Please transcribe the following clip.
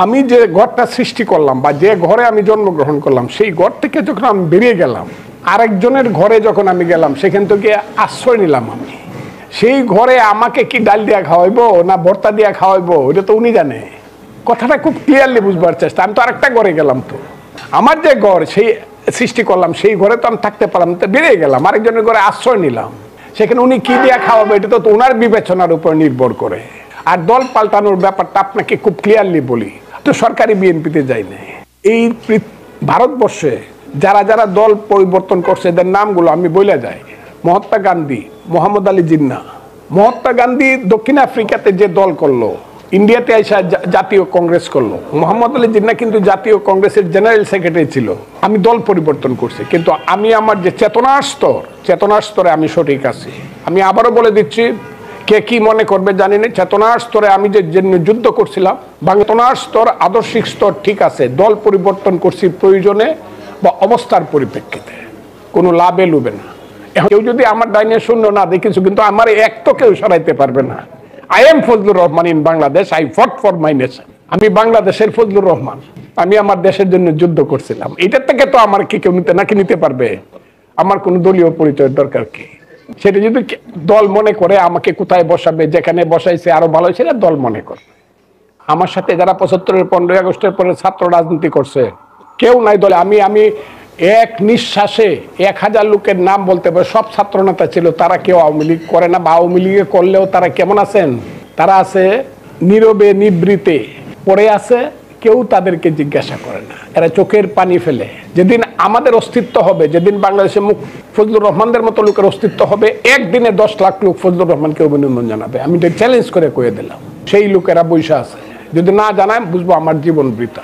আমি যে ঘরটা সৃষ্টি করলাম বা যে ঘরে আমি জন্মগ্রহণ করলাম সেই ঘর থেকে যখন আমি বেরিয়ে গেলাম আরেকজনের ঘরে যখন আমি গেলাম সেখান থেকে আশ্রয় নিলাম আমি সেই ঘরে আমাকে কি ডাল দিয়া খাওয়াইবো না ভর্তা দিয়া খাওয়াইবো এটা তো উনি জানে কথাটা খুব ক্লিয়ারলি বুঝবার চেষ্টা আমি তো আরেকটা ঘরে গেলাম তো আমার যে ঘর সেই সৃষ্টি করলাম সেই ঘরে তো আমি থাকতে পারলাম তো বেরিয়ে গেলাম আরেকজনের ঘরে আশ্রয় নিলাম সেখানে উনি কি দিয়া খাওয়াবে এটা তো ওনার বিবেচনার উপর নির্ভর করে আর দল পাল্টানোর ব্যাপারটা আপনাকে খুব ক্লিয়ারলি বলি তো সরকারি বিএনপিতে যাই না এই ভারতবর্ষে যারা যারা দল পরিবর্তন করছে এদের নামগুলো আমি বলে যাই মহাত্মা গান্ধী মোহাম্মদ আলী জিন্নাহ মহাত্মা গান্ধী দক্ষিণ আফ্রিকাতে যে দল করলো ইন্ডিয়াতে এসে জাতীয় কংগ্রেস করলো মোহাম্মদ আলী জিন্নাহ কিন্তু জাতীয় কংগ্রেসের জেনারেল সেক্রেটারি ছিল আমি দল পরিবর্তন করছি কিন্তু আমি আমার যে চেতনার স্তরে আমি সঠিক আছি আমি আবারও বলে দিচ্ছি কে কি মনে করবে জানি না চেতনার স্তরে আমি যে যুদ্ধ করছিলাম চেতনার স্তর আদর্শিক স্তর ঠিক আছে দল পরিবর্তন করছি প্রয়োজনে বা অবস্থার পরিপ্রেক্ষিতে কোনো লাভে লুবে না কেউ যদি আমার ডাইনে শূন্য না দেখেছো কিন্তু আমার এক তো কেউ সরাইতে পারবে না I am Fazlur Rahman in Bangladesh I fought for my nation আমি বাংলাদেশের ফজলুর রহমান আমি আমার দেশের জন্য যুদ্ধ করছিলাম এটার থেকে তো আমার কি কেউ নিতে পারবে আমার কোনো দলীয় পরিচয়ের দরকার কি সেটা যদি দল মনে করে আমাকে কোথায় বসাবে যেখানে বসাইছে আরো ভালো সেটা দল মনে করবে আমার সাথে যারা ৭৫-এর ১৫ই আগস্টের পরে ছাত্র রাজনীতি করছে কেউ নাই দলে আমি এক নিঃশ্বাসে ১০০০ লোকের নাম বলতে পারে সব ছাত্র নেতা ছিল তারা কেউ আওয়ামী লীগ করে না বা আওয়ামী লীগে করলেও তারা কেমন আছেন তারা আছে নীরবে নিবৃতে পড়ে আছে কেউ তাদেরকে জিজ্ঞাসা করে না এরা চোখের পানি ফেলে যেদিন আমাদের অস্তিত্ব হবে যেদিন বাংলাদেশে ফজলুর রহমানদের মতো লোকের অস্তিত্ব হবে একদিনে ১০ লাখ লোক ফজলুর রহমানকে অভিনন্দন জানাবে আমি এটা চ্যালেঞ্জ করে কয়ে দিলাম সেই লোকেরা বৈশা আছে যদি না জানায় বুঝবো আমার জীবন বৃথা